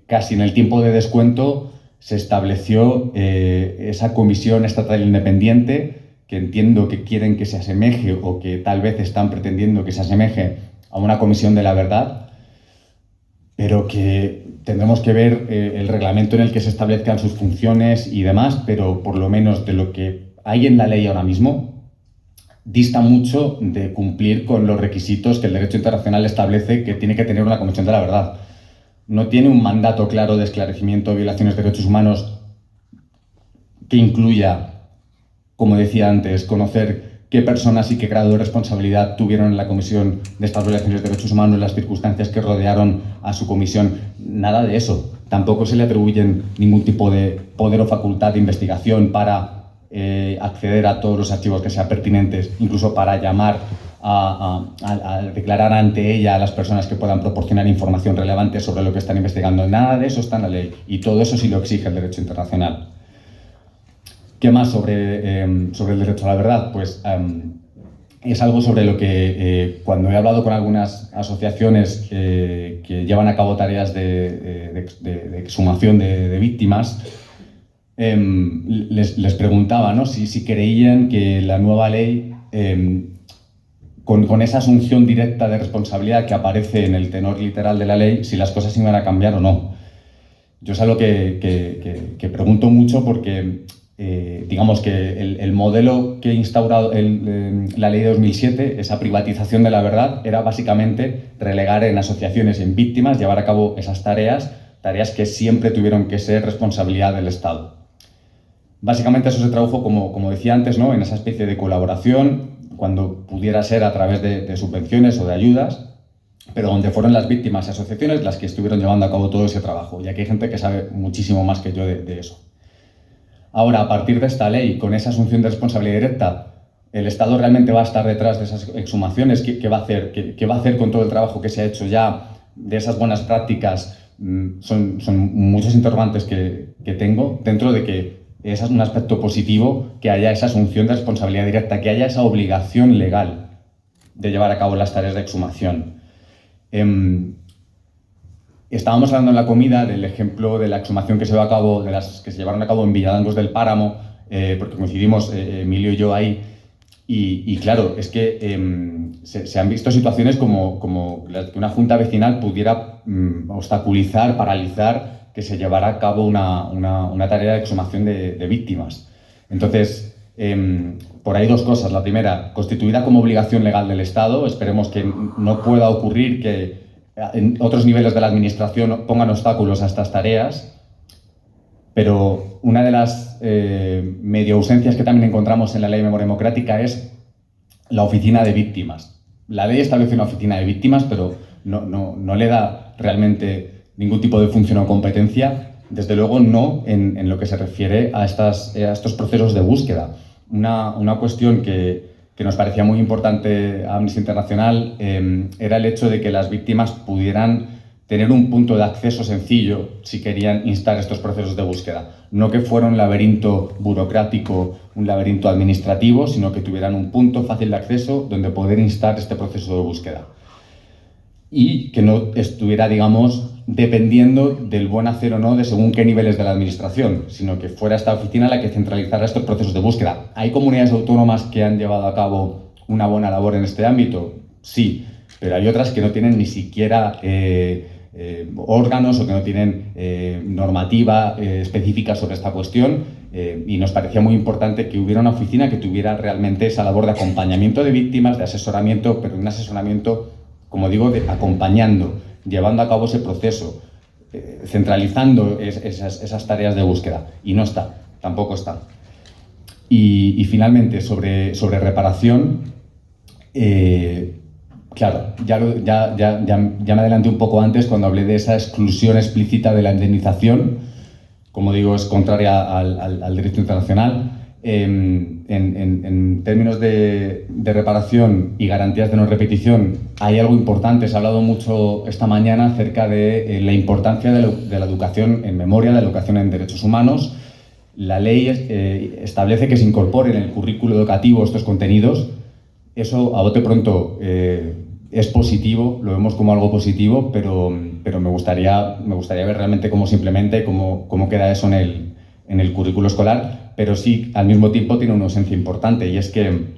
casi en el tiempo de descuento se estableció esa comisión estatal independiente, que entiendo que quieren que se asemeje o que tal vez están pretendiendo que se asemeje a una comisión de la verdad, pero que tendremos que ver el reglamento en el que se establezcan sus funciones y demás, pero por lo menos de lo que hay en la ley ahora mismo, dista mucho de cumplir con los requisitos que el derecho internacional establece que tiene que tener una comisión de la verdad. No tiene un mandato claro de esclarecimiento de violaciones de derechos humanos que incluya, como decía antes, conocer qué personas y qué grado de responsabilidad tuvieron en la comisión de estas violaciones de derechos humanos, las circunstancias que rodearon a su comisión. Nada de eso. Tampoco se le atribuyen ningún tipo de poder o facultad de investigación para acceder a todos los archivos que sean pertinentes, incluso para llamar a declarar ante ella a las personas que puedan proporcionar información relevante sobre lo que están investigando. Nada de eso está en la ley y todo eso sí lo exige el derecho internacional. ¿Qué más sobre el derecho a la verdad? Pues es algo sobre lo que cuando he hablado con algunas asociaciones que llevan a cabo tareas de exhumación de víctimas, les preguntaba, ¿no?, si creían que la nueva ley, con esa asunción directa de responsabilidad que aparece en el tenor literal de la ley, si las cosas iban a cambiar o no. Yo es algo que pregunto mucho porque digamos que el modelo que ha instaurado la ley de 2007, esa privatización de la verdad, era básicamente relegar en asociaciones y en víctimas, llevar a cabo esas tareas que siempre tuvieron que ser responsabilidad del Estado. Básicamente eso se tradujo, como decía antes, ¿no?, en esa especie de colaboración cuando pudiera ser a través de subvenciones o de ayudas, pero donde fueron las víctimas y asociaciones las que estuvieron llevando a cabo todo ese trabajo, y aquí hay gente que sabe muchísimo más que yo de eso. Ahora, a partir de esta ley, con esa asunción de responsabilidad directa, ¿el Estado realmente va a estar detrás de esas exhumaciones? ¿Qué va a hacer? ¿Qué va a hacer con todo el trabajo que se ha hecho ya de esas buenas prácticas? Son muchos interrogantes que tengo, dentro de que es un aspecto positivo que haya esa asunción de responsabilidad directa, que haya esa obligación legal de llevar a cabo las tareas de exhumación. Estábamos hablando en la comida del ejemplo de la exhumación que se llevó a cabo, de las que se llevaron a cabo en Villadangos del Páramo, porque coincidimos Emilio y yo ahí, y claro, es que se han visto situaciones como que una junta vecinal pudiera obstaculizar, paralizar que se llevara a cabo una tarea de exhumación de víctimas. Entonces, por ahí dos cosas. La primera, constituida como obligación legal del Estado. Esperemos que no pueda ocurrir que en otros niveles de la administración pongan obstáculos a estas tareas, pero una de las medio ausencias que también encontramos en la Ley de Memoria Democrática es la oficina de víctimas. La ley establece una oficina de víctimas, pero no le da realmente ningún tipo de función o competencia, desde luego no en lo que se refiere a estos procesos de búsqueda. Una cuestión que nos parecía muy importante a Amnistía Internacional era el hecho de que las víctimas pudieran tener un punto de acceso sencillo si querían instar estos procesos de búsqueda. No que fuera un laberinto burocrático, un laberinto administrativo, sino que tuvieran un punto fácil de acceso donde poder instar este proceso de búsqueda. Y que no estuviera, digamos, dependiendo del buen hacer o no de según qué niveles de la administración, sino que fuera esta oficina la que centralizara estos procesos de búsqueda. ¿Hay comunidades autónomas que han llevado a cabo una buena labor en este ámbito? Sí, pero hay otras que no tienen ni siquiera órganos o que no tienen normativa específica sobre esta cuestión, y nos parecía muy importante que hubiera una oficina que tuviera realmente esa labor de acompañamiento de víctimas, de asesoramiento, pero un asesoramiento, como digo, acompañando, llevando a cabo ese proceso, centralizando esas tareas de búsqueda. Y no está, tampoco está. Y finalmente, sobre reparación, claro, ya me adelanté un poco antes cuando hablé de esa exclusión explícita de la indemnización. Como digo, es contraria al derecho internacional. En términos de reparación y garantías de no repetición, hay algo importante. Se ha hablado mucho esta mañana acerca de la importancia de la educación en memoria, de la educación en derechos humanos. La ley establece que se incorporen en el currículo educativo estos contenidos. Eso, a bote pronto, es positivo, lo vemos como algo positivo, pero me gustaría ver realmente cómo se implementa y cómo queda eso en el currículo escolar. Pero sí, al mismo tiempo tiene una ausencia importante, y es que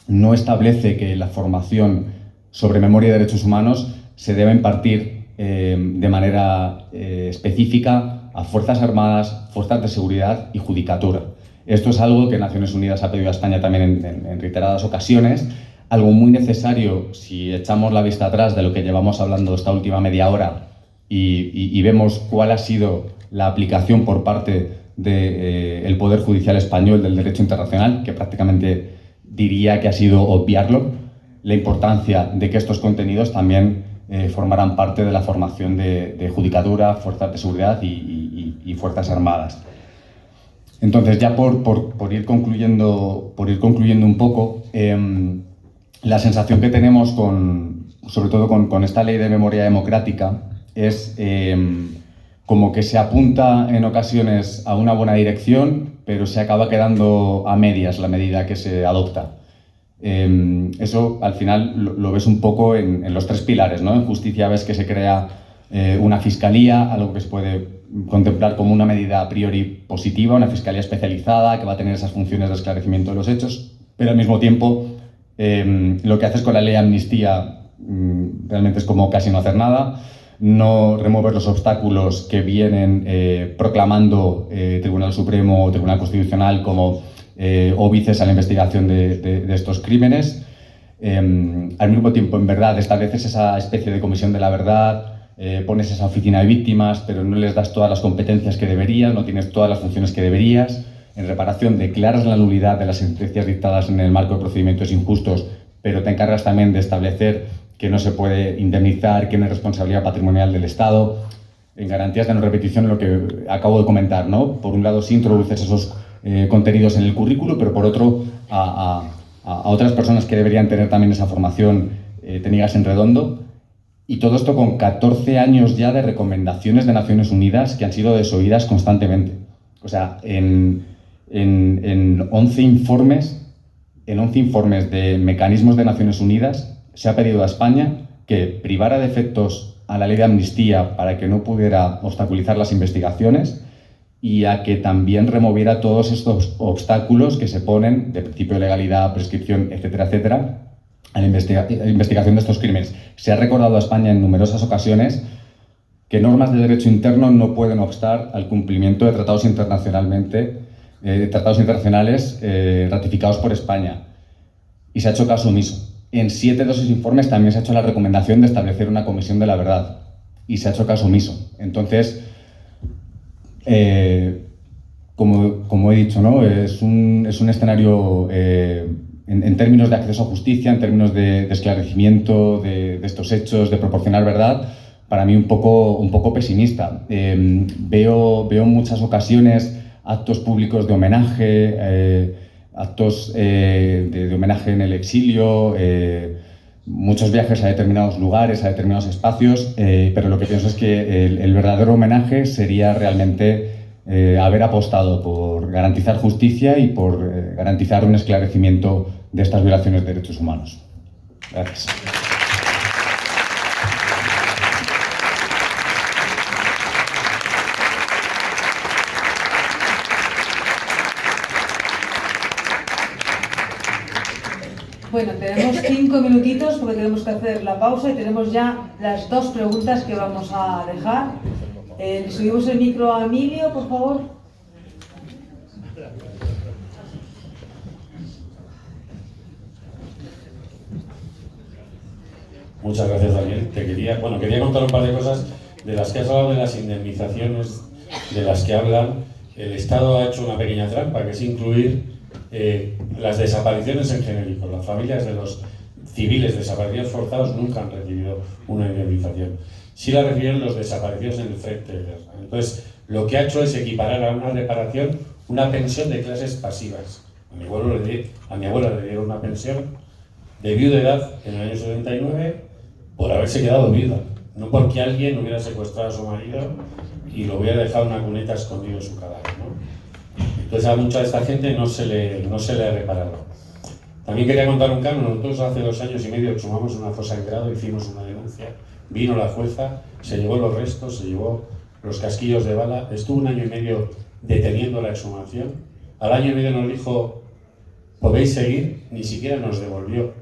no establece que la formación sobre memoria y derechos humanos se deba impartir de manera específica a Fuerzas Armadas, Fuerzas de Seguridad y Judicatura. Esto es algo que Naciones Unidas ha pedido a España también en reiteradas ocasiones, algo muy necesario si echamos la vista atrás de lo que llevamos hablando esta última media hora y vemos cuál ha sido la aplicación por parte del Poder Judicial español del derecho internacional, que prácticamente diría que ha sido obviarlo, la importancia de que estos contenidos también formaran parte de la formación de Judicatura, Fuerzas de Seguridad y Fuerzas Armadas. Entonces, ya por ir concluyendo un poco, la sensación que tenemos sobre todo con esta ley de memoria democrática es como que se apunta en ocasiones a una buena dirección, pero se acaba quedando a medias la medida que se adopta. Eso al final lo ves un poco en los tres pilares, ¿no? En justicia ves que se crea una fiscalía, algo que se puede contemplar como una medida a priori positiva, una fiscalía especializada que va a tener esas funciones de esclarecimiento de los hechos, pero al mismo tiempo lo que haces con la ley de amnistía realmente es como casi no hacer nada, no remover los obstáculos que vienen proclamando Tribunal Supremo o Tribunal Constitucional como óbices a la investigación de estos crímenes. Al mismo tiempo, en verdad, estableces esa especie de comisión de la verdad, pones esa oficina de víctimas, pero no les das todas las competencias que deberías, no tienes todas las funciones que deberías. en reparación declaras la nulidad de las sentencias dictadas en el marco de procedimientos injustos, pero te encargas también de establecer que no se puede indemnizar, que no es responsabilidad patrimonial del Estado. En garantías de no repetición, lo que acabo de comentar, ¿no? Por un lado, sí introduces esos contenidos en el currículo, pero por otro, a otras personas que deberían tener también esa formación, te niegas en redondo. Y todo esto con 14 años ya de recomendaciones de Naciones Unidas que han sido desoídas constantemente. O sea, en 11 informes de mecanismos de Naciones Unidas se ha pedido a España que privara de efectos a la ley de amnistía para que no pudiera obstaculizar las investigaciones y a que también removiera todos estos obstáculos que se ponen de principio de legalidad, prescripción, etcétera, etcétera, a la investigación de estos crímenes. Se ha recordado a España en numerosas ocasiones que normas de derecho interno no pueden obstar al cumplimiento de tratados internacionales ratificados por España. Y se ha hecho caso omiso. En 7 de esos informes también se ha hecho la recomendación de establecer una comisión de la verdad. Y se ha hecho caso omiso. Entonces, como he dicho, ¿no? Es un escenario en términos de acceso a justicia, en términos de esclarecimiento de estos hechos, de proporcionar verdad, para mí un poco pesimista. Veo en muchas ocasiones actos públicos de homenaje, actos de homenaje en el exilio, muchos viajes a determinados lugares, a determinados espacios, pero lo que pienso es que el verdadero homenaje sería realmente haber apostado por garantizar justicia y por garantizar un esclarecimiento de estas violaciones de derechos humanos. Gracias. Bueno, tenemos 5 minutitos porque tenemos que hacer la pausa y tenemos ya las 2 preguntas que vamos a dejar. Le subimos el micro a Emilio, por favor. Muchas gracias, Daniel. Quería contar un par de cosas de las que has hablado, de las indemnizaciones de las que hablan. El Estado ha hecho una pequeña trampa, que es incluir las desapariciones en genérico. Las familias de los civiles desaparecidos forzados nunca han recibido una indemnización. Sí la recibieron los desaparecidos en el frente de guerra. Entonces, lo que ha hecho es equiparar a una reparación una pensión de clases pasivas. A mi abuela le dieron una pensión de viudedad en el año 79 por haberse quedado viuda, no porque alguien hubiera secuestrado a su marido y lo hubiera dejado en una cuneta escondido en su cadáver, ¿no? Entonces a mucha de esta gente no se le ha reparado. También quería contar un caso. Nosotros hace 2 años y medio exhumamos una fosa en grado, hicimos una denuncia, vino la jueza, se llevó los restos, se llevó los casquillos de bala, estuvo 1 año y medio deteniendo la exhumación, al año y medio nos dijo, podéis seguir, ni siquiera nos devolvió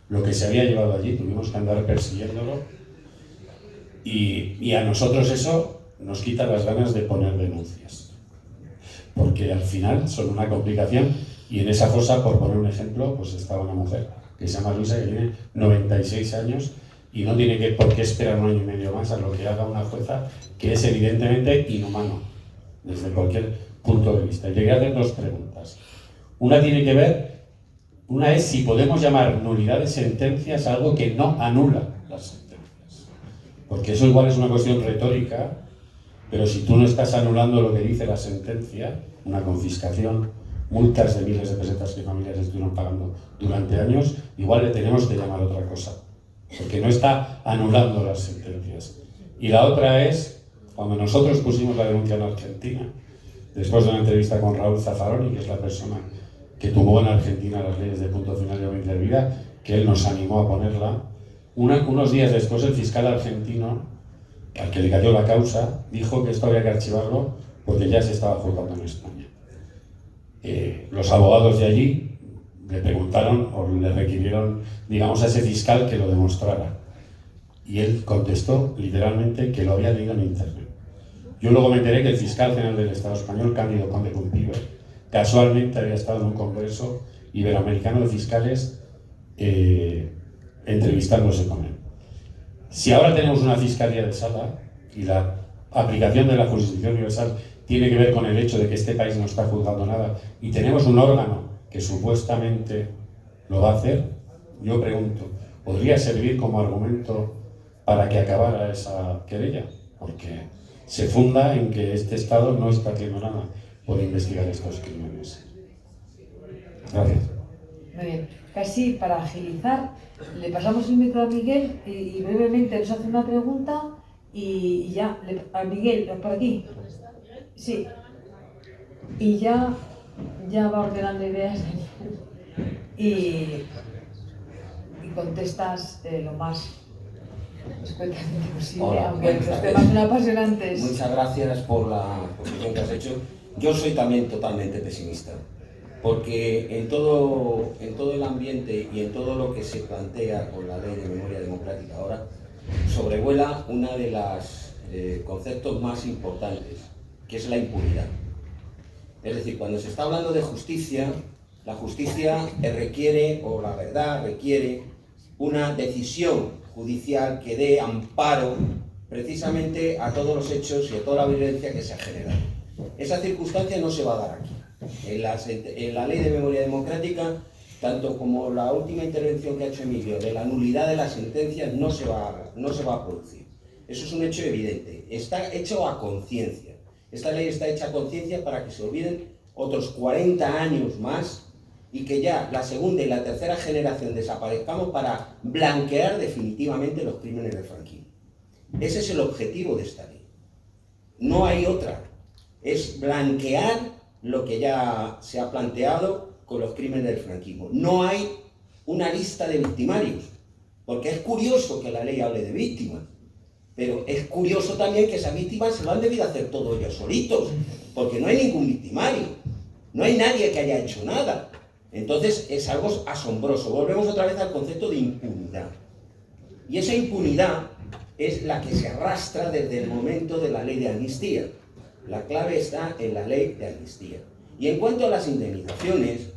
lo que se había llevado allí, tuvimos que andar persiguiéndolo y a nosotros eso nos quita las ganas de poner denuncias, porque al final son una complicación. Y en esa fosa, por poner un ejemplo, pues estaba una mujer que se llama Luisa, que tiene 96 años y no tiene por qué esperar 1 año y medio más a lo que haga una jueza, que es evidentemente inhumano desde cualquier punto de vista. Y le voy a hacer 2 preguntas. Una tiene que ver, una es si podemos llamar nulidad de sentencias algo que no anula las sentencias. Porque eso igual es una cuestión retórica, pero si tú no estás anulando lo que dice la sentencia, una confiscación, multas de miles de pesetas que familias estuvieron pagando durante años, igual le tenemos que llamar otra cosa, porque no está anulando las sentencias. Y la otra es, cuando nosotros pusimos la denuncia en Argentina, después de una entrevista con Raúl Zaffaroni, que es la persona que tuvo en Argentina las leyes de punto final y audiencia de vida, que él nos animó a ponerla, unos días después el fiscal argentino, al que le cayó la causa, dijo que esto había que archivarlo porque ya se estaba juzgando en España. Los abogados de allí le preguntaron o le requirieron, digamos, a ese fiscal que lo demostrara. Y él contestó literalmente que lo había leído en internet. Yo luego me enteré que el fiscal general del Estado español, Cándido Conde Cumpido, casualmente había estado en un congreso iberoamericano de fiscales entrevistándose con él. Si ahora tenemos una fiscalía de sala y la aplicación de la jurisdicción universal tiene que ver con el hecho de que este país no está juzgando nada y tenemos un órgano que supuestamente lo va a hacer, yo pregunto, ¿podría servir como argumento para que acabara esa querella? Porque se funda en que este Estado no está haciendo nada por investigar estos crímenes. Gracias. Muy bien. Casi para agilizar, le pasamos el micro a Miguel y brevemente nos hace una pregunta y ya, a Miguel, por aquí. Sí. Y ya va ordenando ideas y contestas lo más escuetamente posible, Hola, aunque los temas son apasionantes. Muchas gracias por la posición que has hecho. Yo soy también totalmente pesimista, porque en todo el ambiente y en todo lo que se plantea con la Ley de Memoria Democrática ahora, sobrevuela una de los conceptos más importantes, que es la impunidad. Es decir, cuando se está hablando de justicia, la justicia requiere, o la verdad requiere, una decisión judicial que dé amparo precisamente a todos los hechos y a toda la violencia que se ha generado. Esa circunstancia no se va a dar aquí. En la Ley de Memoria Democrática, tanto como la última intervención que ha hecho Emilio, de la nulidad de las sentencias, no se va a producir. Eso es un hecho evidente. Está hecho a conciencia. Esta ley está hecha a conciencia para que se olviden otros 40 años más y que ya la segunda y la tercera generación desaparezcamos para blanquear definitivamente los crímenes del franquismo. Ese es el objetivo de esta ley. No hay otra. Es blanquear lo que ya se ha planteado con los crímenes del franquismo. No hay una lista de victimarios, porque es curioso que la ley hable de víctimas, pero es curioso también que esas víctimas se lo han debido hacer todos ellos solitos, porque no hay ningún victimario, no hay nadie que haya hecho nada. Entonces es algo asombroso. Volvemos otra vez al concepto de impunidad. Y esa impunidad es la que se arrastra desde el momento de la ley de amnistía. La clave está en la ley de amnistía. Y en cuanto a las indemnizaciones,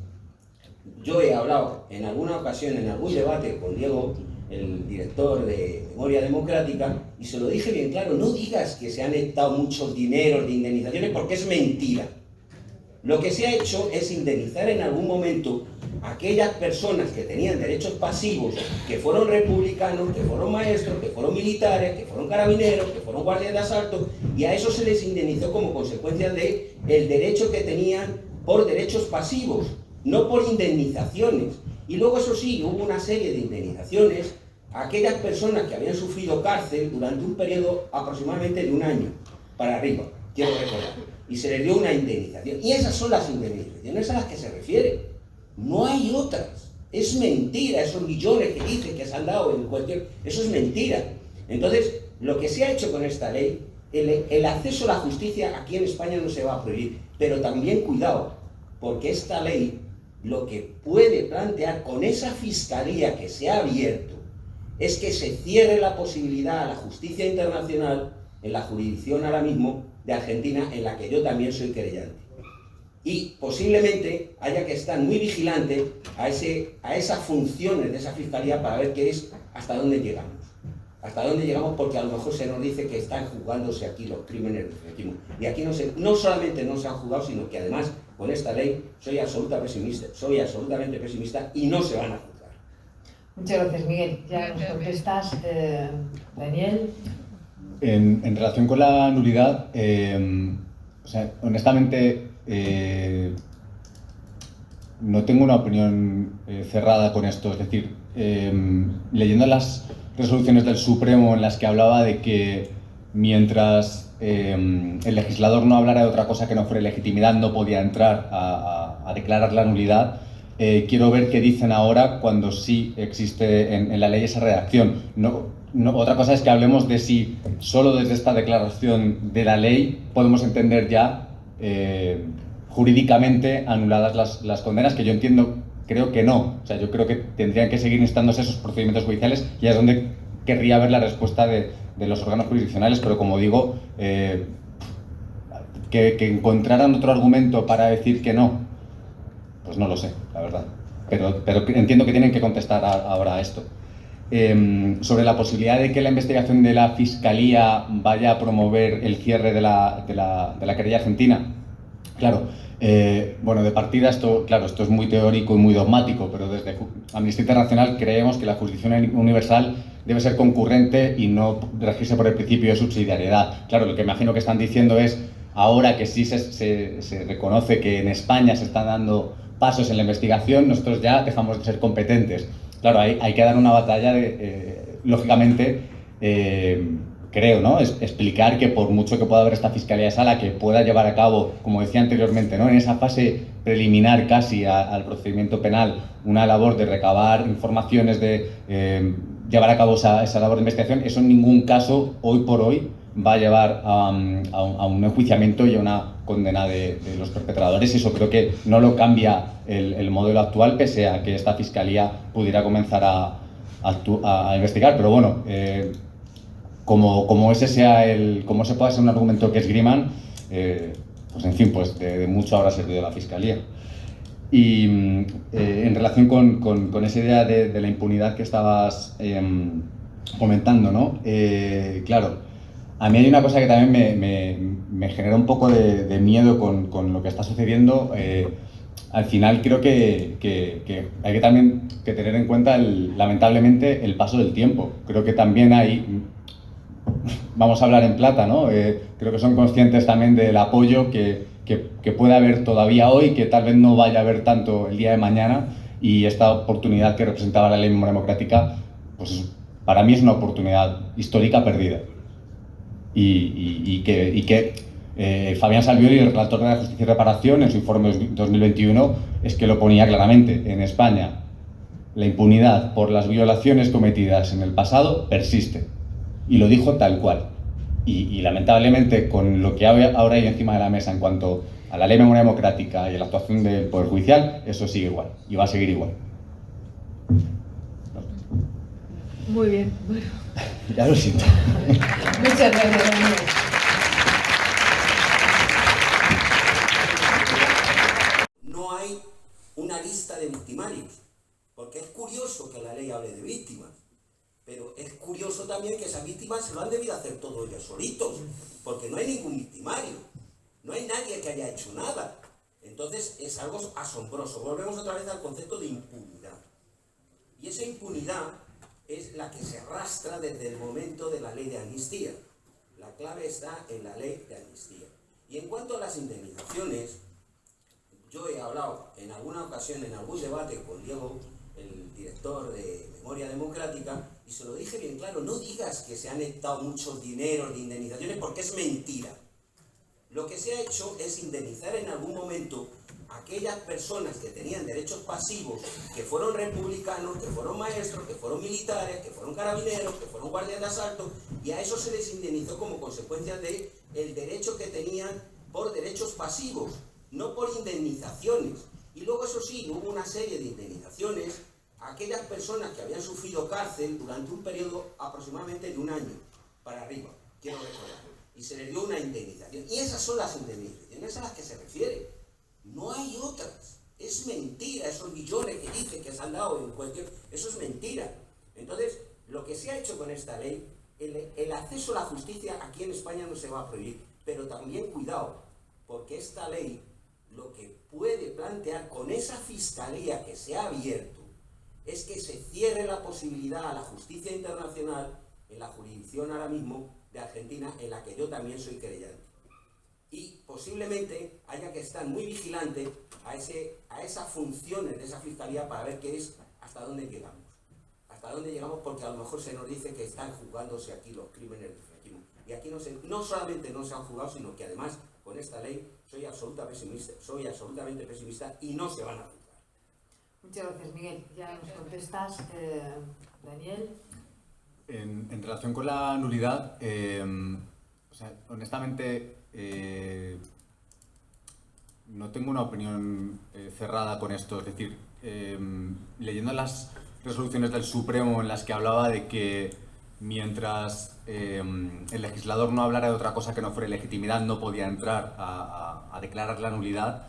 yo he hablado en alguna ocasión, en algún debate con Diego, el director de Memoria Democrática, y se lo dije bien claro: no digas que se han dado muchos dineros de indemnizaciones, porque es mentira. Lo que se ha hecho es indemnizar en algún momento a aquellas personas que tenían derechos pasivos, que fueron republicanos, que fueron maestros, que fueron militares, que fueron carabineros, que fueron guardias de asalto, y a eso se les indemnizó como consecuencia del derecho que tenían por derechos pasivos, no por indemnizaciones. Y luego, eso sí, hubo una serie de indemnizaciones a aquellas personas que habían sufrido cárcel durante un periodo aproximadamente de un año para arriba, quiero recordar, y se les dio una indemnización. Y esas son las indemnizaciones a las que se refiere. No hay otras. Es mentira, esos millones que dicen que se han dado en cualquier... Eso es mentira. Entonces, lo que se ha hecho con esta ley, el acceso a la justicia aquí en España no se va a prohibir, pero también cuidado, porque esta ley lo que puede plantear con esa fiscalía que se ha abierto es que se cierre la posibilidad a la justicia internacional en la jurisdicción ahora mismo de Argentina, en la que yo también soy querellante. Y posiblemente haya que estar muy vigilante a esas funciones de esa fiscalía para ver qué es, hasta dónde llegamos. Hasta dónde llegamos, porque a lo mejor se nos dice que están juzgándose aquí los crímenes del franquismo. Y aquí no solamente no se han juzgado, sino que además con esta ley soy absolutamente pesimista y no se van a juzgar. Muchas gracias, Miguel. Ya nos contestas, Daniel. En relación con la nulidad, o sea, honestamente no tengo una opinión cerrada con esto. Es decir, leyendo las resoluciones del Supremo en las que hablaba de que mientras el legislador no hablara de otra cosa que no fuera legitimidad, no podía entrar a declarar la nulidad, quiero ver qué dicen ahora cuando sí existe en la ley esa redacción. Otra cosa es que hablemos de si solo desde esta declaración de la ley podemos entender ya jurídicamente anuladas las condenas, que yo creo que no. O sea, yo creo que tendrían que seguir instándose esos procedimientos judiciales, y es donde querría ver la respuesta de los órganos jurisdiccionales, pero como digo, que encontraran otro argumento para decir que no, pues no lo sé, la verdad. Pero entiendo que tienen que contestar ahora a esto. sobre la posibilidad de que la investigación de la Fiscalía vaya a promover el cierre de la querella argentina. Claro, bueno, de partida esto es muy teórico y muy dogmático, pero desde Amnistía Internacional creemos que la jurisdicción universal debe ser concurrente y no regirse por el principio de subsidiariedad. Claro, lo que imagino que están diciendo es, ahora que sí se reconoce que en España se están dando pasos en la investigación, nosotros ya dejamos de ser competentes. Claro, hay que dar una batalla lógicamente, creo, ¿no? Explicar que por mucho que pueda haber esta Fiscalía de Sala que pueda llevar a cabo, como decía anteriormente, ¿no? En esa fase preliminar casi al procedimiento penal, una labor de recabar informaciones, de llevar a cabo esa labor de investigación, eso en ningún caso, hoy por hoy, va a llevar a un enjuiciamiento y a una condena de los perpetradores. Eso creo que no lo cambia el modelo actual, pese a que esta Fiscalía pudiera comenzar a investigar. Pero bueno, como ese sea como se pueda ser un argumento que esgriman, pues en fin, pues de mucho habrá servido la Fiscalía. Y en relación con esa idea de la impunidad que estabas comentando, ¿no? Claro, a mí hay una cosa que también me genera un poco de miedo con lo que está sucediendo. Al final creo que hay que también tener en cuenta, lamentablemente, el paso del tiempo. Creo que también hay, vamos a hablar en plata, ¿no? Creo que son conscientes también del apoyo que puede haber todavía hoy, que tal vez no vaya a haber tanto el día de mañana, y esta oportunidad que representaba la Ley de Memoria Democrática, pues para mí es una oportunidad histórica perdida. Y que Fabián Salvioli, el relator de la Justicia y Reparación, en su informe 2021, es que lo ponía claramente: en España la impunidad por las violaciones cometidas en el pasado persiste, y lo dijo tal cual. Y lamentablemente, con lo que ahora hay encima de la mesa en cuanto a la Ley de Memoria Democrática y a la actuación del Poder Judicial, eso sigue igual y va a seguir igual. Muy bien, bueno. Ya lo siento. Muchas gracias, Daniel. No hay una lista de victimarios, porque es curioso que la ley hable de víctimas, pero es curioso también que esas víctimas se lo han debido hacer todos ellos solitos, porque no hay ningún victimario, no hay nadie que haya hecho nada. Entonces es algo asombroso. Volvemos otra vez al concepto de impunidad. Y esa impunidad es la que se arrastra desde el momento de la ley de amnistía. La clave está en la ley de amnistía. Y en cuanto a las indemnizaciones, yo he hablado en alguna ocasión, en algún debate con Diego, el director de Memoria Democrática, y se lo dije bien claro: no digas que se han dado muchos dineros de indemnizaciones, porque es mentira. Lo que se ha hecho es indemnizar en algún momento a aquellas personas que tenían derechos pasivos, que fueron republicanos, que fueron maestros, que fueron militares, que fueron carabineros, que fueron guardias de asalto, y a eso se les indemnizó como consecuencia de el derecho que tenían por derechos pasivos, no por indemnizaciones. Y luego, eso sí, hubo una serie de indemnizaciones a aquellas personas que habían sufrido cárcel durante un periodo aproximadamente de un año para arriba, quiero recordar, y se les dio una indemnización. Y esas son las indemnizaciones a las que se refiere. No hay otras. Es mentira, esos millones que dicen que se han dado en cuestión, eso es mentira. Entonces, lo que se ha hecho con esta ley, el acceso a la justicia aquí en España no se va a prohibir, pero también cuidado, porque esta ley lo que puede plantear con esa fiscalía que se ha abierto es que se cierre la posibilidad a la justicia internacional en la jurisdicción ahora mismo de Argentina, en la que yo también soy querellante. Y posiblemente haya que estar muy vigilante a esas funciones de esa fiscalía para ver qué es, hasta dónde llegamos. Hasta dónde llegamos, porque a lo mejor se nos dice que están juzgándose aquí los crímenes del franquismo. Y aquí no solamente no se han juzgado, sino que además con esta ley soy absolutamente pesimista y no se van a juzgar. Muchas gracias, Miguel. Ya nos contestas, Daniel. En relación con la nulidad, o sea, honestamente, no tengo una opinión cerrada con esto. Es decir, leyendo las resoluciones del Supremo en las que hablaba de que mientras el legislador no hablara de otra cosa que no fuera legitimidad, no podía entrar a declarar la nulidad,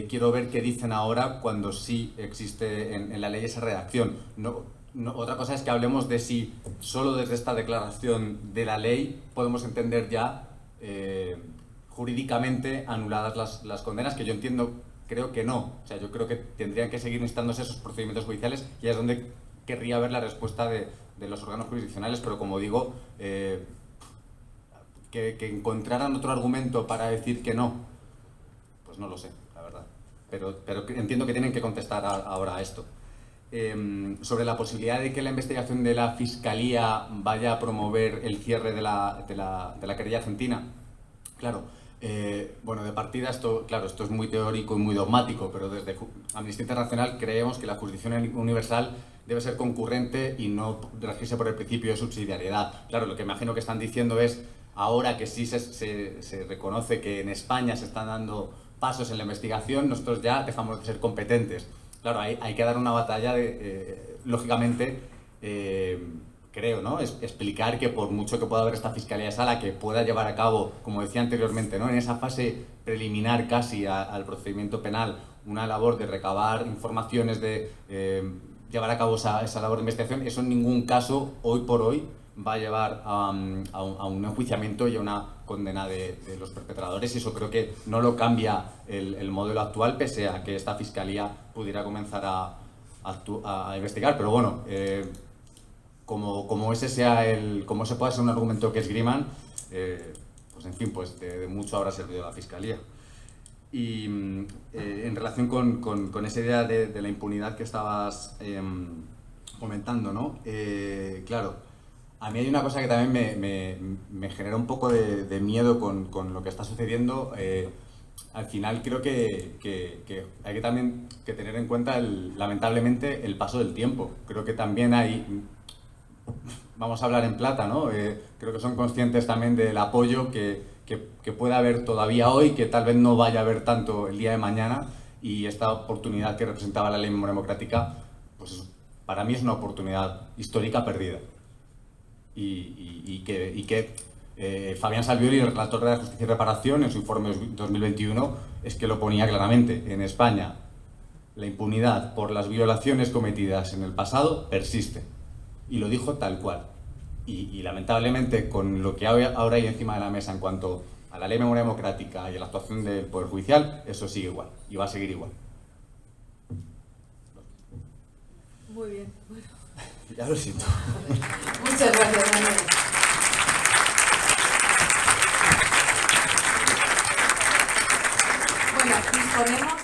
quiero ver qué dicen ahora cuando sí existe en la ley esa redacción. No, otra cosa es que hablemos de si solo desde esta declaración de la ley podemos entender ya jurídicamente anuladas las condenas, que yo creo que no. O sea, yo creo que tendrían que seguir instándose esos procedimientos judiciales, y es donde querría ver la respuesta de los órganos jurisdiccionales, pero como digo, que encontraran otro argumento para decir que no, pues no lo sé, la verdad. Pero entiendo que tienen que contestar ahora a esto. Sobre la posibilidad de que la investigación de la Fiscalía vaya a promover el cierre de la querella argentina, claro, bueno, de partida esto es muy teórico y muy dogmático, pero desde Amnistía Internacional creemos que la jurisdicción universal debe ser concurrente y no regirse por el principio de subsidiariedad. Claro, lo que imagino que están diciendo es, ahora que sí se reconoce que en España se están dando pasos en la investigación, nosotros ya dejamos de ser competentes. Claro, hay que dar una batalla lógicamente, creo, ¿no? Explicar que por mucho que pueda haber esta Fiscalía de Sala que pueda llevar a cabo, como decía anteriormente, ¿no?, en esa fase preliminar casi al procedimiento penal, una labor de recabar informaciones, de llevar a cabo esa labor de investigación, eso en ningún caso, hoy por hoy, va a llevar a un enjuiciamiento y a una condena de los perpetradores, y eso creo que no lo cambia el modelo actual, pese a que esta Fiscalía pudiera comenzar a investigar. Pero bueno, como ese pueda ser un argumento que esgriman, pues en fin, pues de mucho habrá servido la Fiscalía. Y en relación con esa idea de la impunidad que estabas comentando, ¿no? Claro, a mí hay una cosa que también me genera un poco de miedo con lo que está sucediendo. Al final creo que hay que también tener en cuenta, lamentablemente, el paso del tiempo. Creo que también vamos a hablar en plata, ¿no? Creo que son conscientes también del apoyo que puede haber todavía hoy, que tal vez no vaya a haber tanto el día de mañana, y esta oportunidad que representaba la Ley de Memoria Democrática, pues para mí es una oportunidad histórica perdida. Y que Fabián Salvioli, el relator de la Justicia y Reparación, en su informe 2021, es que lo ponía claramente: en España la impunidad por las violaciones cometidas en el pasado persiste, y lo dijo tal cual. Y lamentablemente, con lo que ahora hay encima de la mesa en cuanto a la Ley de Memoria Democrática y a la actuación del Poder Judicial, eso sigue igual y va a seguir igual. Muy bien. Bueno. Ya lo siento. Muchas gracias, Manuel. Bueno, disponemos